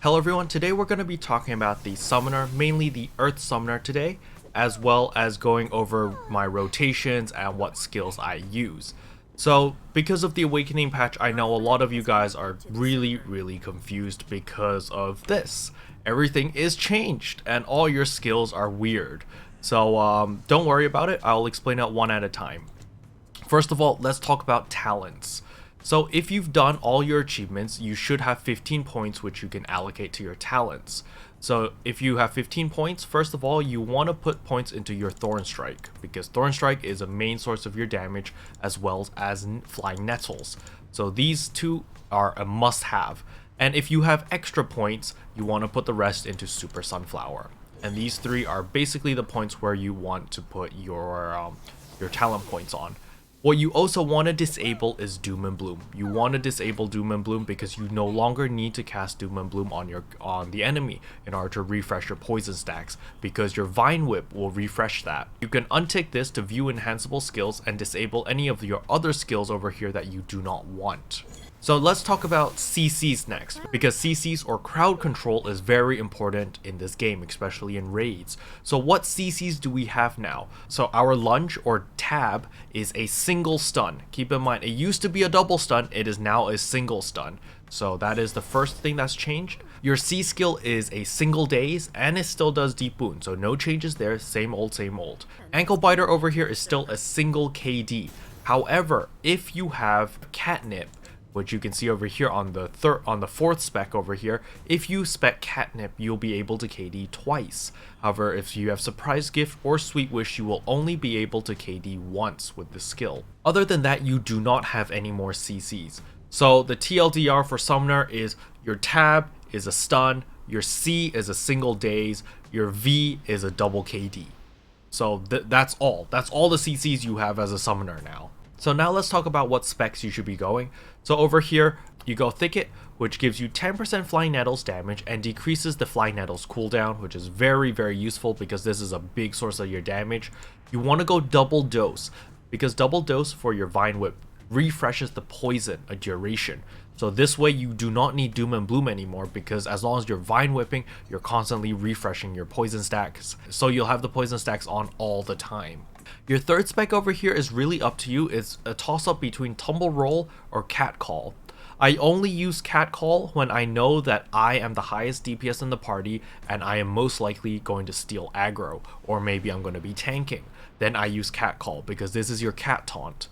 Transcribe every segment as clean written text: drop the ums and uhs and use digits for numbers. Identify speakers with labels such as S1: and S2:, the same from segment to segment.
S1: Hello everyone, today we're going to be talking about the summoner, mainly the earth summoner today, as well as going over my rotations and what skills I use. So because of the awakening patch, I know a lot of you guys are really confused because of this. Everything is changed and all your skills are weird. So don't worry about it, I'll explain it one at a time. First of all, let's talk about talents. So if you've done all your achievements, you should have 15 points which you can allocate to your talents. So if you have 15 points, first of all, you want to put points into your Thorn Strike, because Thorn Strike is a main source of your damage as well as Flying Nettles. So these two are a must-have. And if you have extra points, you want to put the rest into Super Sunflower. And these three are basically the points where you want to put your talent points on. What you also want to disable is Doom and Bloom. You want to disable Doom and Bloom because you no longer need to cast Doom and Bloom on the enemy in order to refresh your poison stacks, because your Vine Whip will refresh that. You can untick this to view enhanceable skills and disable any of your other skills over here that you do not want. So let's talk about CCs next, because CCs or crowd control is very important in this game, especially in raids. So what CCs do we have now? So our lunge or tab is a single stun. Keep in mind, it used to be a double stun, it is now a single stun. So that is the first thing that's changed. Your C skill is a single daze and it still does deep wound, so no changes there, same old same old. Ankle biter over here is still a single KD. However, if you have catnip, which you can see over here on the fourth spec over here, if you spec catnip, you'll be able to KD twice. However, if you have surprise gift or sweet wish, you will only be able to KD once with the skill. Other than that, you do not have any more CCs. So the TLDR for summoner is your tab is a stun, your C is a single daze, your V is a double KD. So that's all the CCs you have as a summoner now. So now let's talk about what specs you should be going. So over here, you go Thicket, which gives you 10% Flying Nettles damage and decreases the Flying Nettles cooldown, which is very useful because this is a big source of your damage. You want to go Double Dose, because Double Dose for your Vine Whip refreshes the poison a duration. So this way you do not need Doom and Bloom anymore, because as long as you're Vine Whipping, you're constantly refreshing your poison stacks. So you'll have the poison stacks on all the time. Your third spec over here is really up to you. It's a toss-up between Tumble Roll or Catcall. I only use Catcall when I know that I am the highest DPS in the party and I am most likely going to steal aggro, or maybe I'm going to be tanking. Then I use Catcall because this is your cat taunt.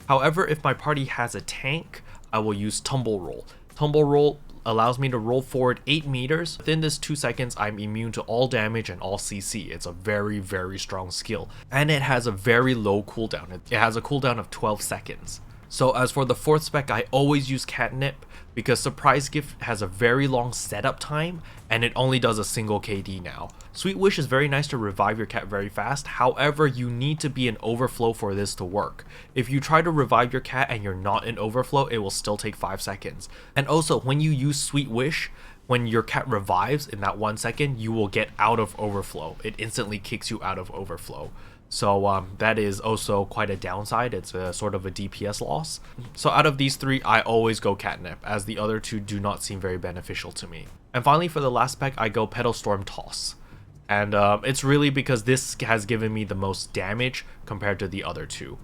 S1: However, if my party has a tank, I will use Tumble Roll. Tumble Roll allows me to roll forward 8 meters. Within this 2 seconds, I'm immune to all damage and all CC. It's a very strong skill. And it has a very low cooldown. It has a cooldown of 12 seconds. So as for the fourth spec, I always use Catnip because Surprise Gift has a very long setup time and it only does a single KD now. Sweet Wish is very nice to revive your cat very fast. However, you need to be in overflow for this to work. If you try to revive your cat and you're not in overflow, it will still take 5 seconds. And also, when you use Sweet Wish, when your cat revives in that 1 second, you will get out of overflow. It instantly kicks you out of overflow. So that is also quite a downside. It's a sort of a DPS loss. So out of these three, I always go Catnip, as the other two do not seem very beneficial to me. And finally, for the last spec, I go Petal Storm Toss. And it's really because this has given me the most damage compared to the other two.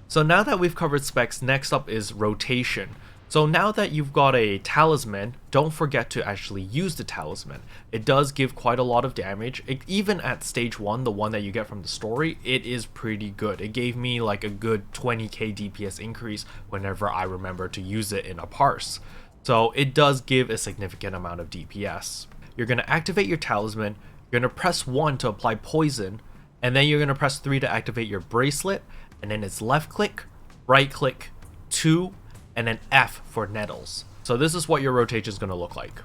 S1: So now that we've covered specs, next up is rotation. So now that you've got a talisman, don't forget to actually use the talisman. It does give quite a lot of damage. Even at stage 1, the one that you get from the story, it is pretty good. It gave me like a good 20k DPS increase whenever I remember to use it in a parse. So it does give a significant amount of DPS. You're going to activate your talisman, you're going to press 1 to apply poison, and then you're going to press 3 to activate your bracelet, and then it's left click, right click, 2, and then F for nettles. So this is what your rotation is going to look like.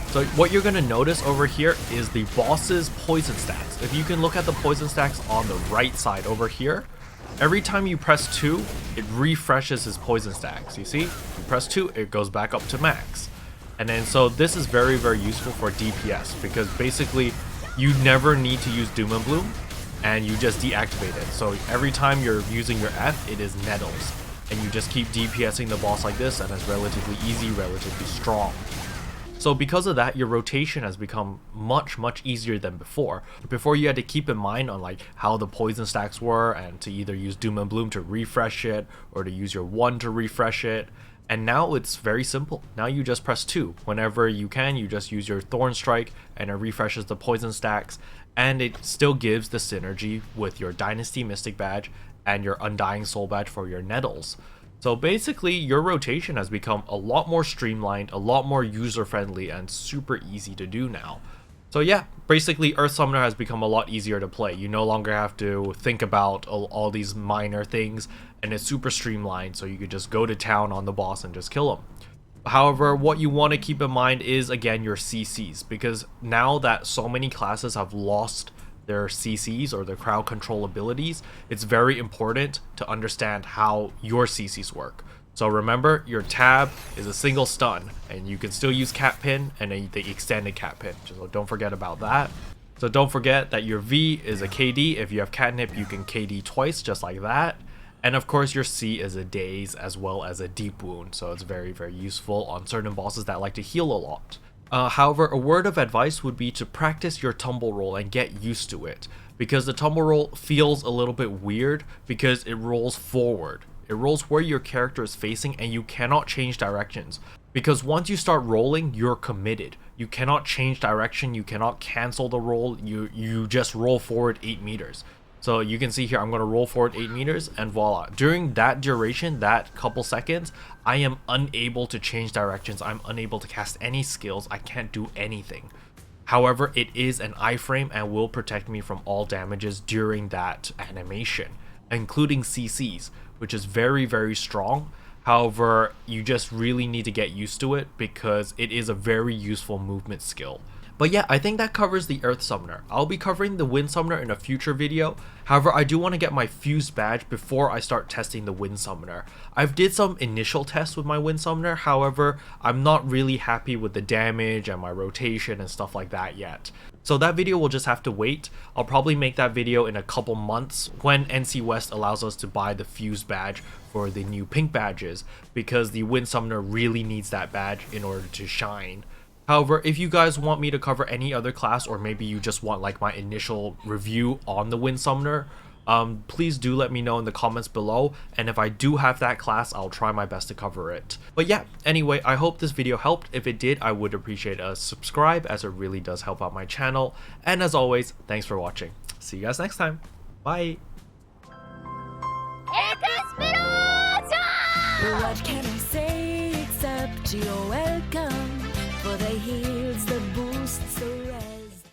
S1: So what you're going to notice over here is the boss's poison stacks. If you can look at the poison stacks on the right side over here, every time you press 2, it refreshes his poison stacks. You see, you press 2, it goes back up to max. And then so this is very useful for DPS, because basically you never need to use Doom and Bloom. and you just deactivate it. So every time you're using your F, it is nettles, and you just keep DPSing the boss like this, and it's relatively easy, relatively strong. So because of that, your rotation has become much easier than before. Before you had to keep in mind on like how the poison stacks were, and to either use Doom and Bloom to refresh it or to use your 1 to refresh it. And now it's very simple. Now you just press 2. Whenever you can, you just use your Thorn Strike and it refreshes the poison stacks, and it still gives the synergy with your Dynasty Mystic badge and your Undying Soul badge for your nettles. So basically, your rotation has become a lot more streamlined, a lot more user-friendly, and super easy to do now. So yeah, basically Earth Summoner has become a lot easier to play. You no longer have to think about all these minor things, and it's super streamlined, so you could just go to town on the boss and just kill him. However, what you want to keep in mind is, again, your CCs, because now that so many classes have lost their CCs or their crowd control abilities, it's very important to understand how your CCs work. So remember, your tab is a single stun, and you can still use cat pin and the extended cat pin, so don't forget about that. So don't forget that your V is a KD. If you have catnip, you can KD twice, just like that. And of course, your C is a daze as well as a deep wound, so it's very useful on certain bosses that like to heal a lot. However, a word of advice would be to practice your tumble roll and get used to it, because the tumble roll feels a little bit weird because it rolls forward. It rolls where your character is facing, and you cannot change directions, because once you start rolling, you're committed. You cannot change direction, you cannot cancel the roll, you just roll forward 8 meters. So you can see here, I'm going to roll forward 8 meters, and voila. During that duration, that couple seconds, I am unable to change directions. I'm unable to cast any skills. I can't do anything. However, it is an iframe and will protect me from all damages during that animation, including CCs, which is very strong. However, you just really need to get used to it because it is a very useful movement skill. But yeah, I think that covers the Earth Summoner. I'll be covering the Wind Summoner in a future video. However, I do want to get my Fused badge before I start testing the Wind Summoner. I've did some initial tests with my Wind Summoner, however, I'm not really happy with the damage and my rotation and stuff like that yet. So that video will just have to wait. I'll probably make that video in a couple months when NC West allows us to buy the Fused badge for the new pink badges, because the Wind Summoner really needs that badge in order to shine. However, if you guys want me to cover any other class, or maybe you just want like my initial review on the Wind Summoner, please do let me know in the comments below, and if I do have that class, I'll try my best to cover it. But yeah, anyway, I hope this video helped. If it did, I would appreciate a subscribe, as it really does help out my channel. And as always, thanks for watching. See you guys next time. Bye!
S2: What can I say except you're welcome for the healing?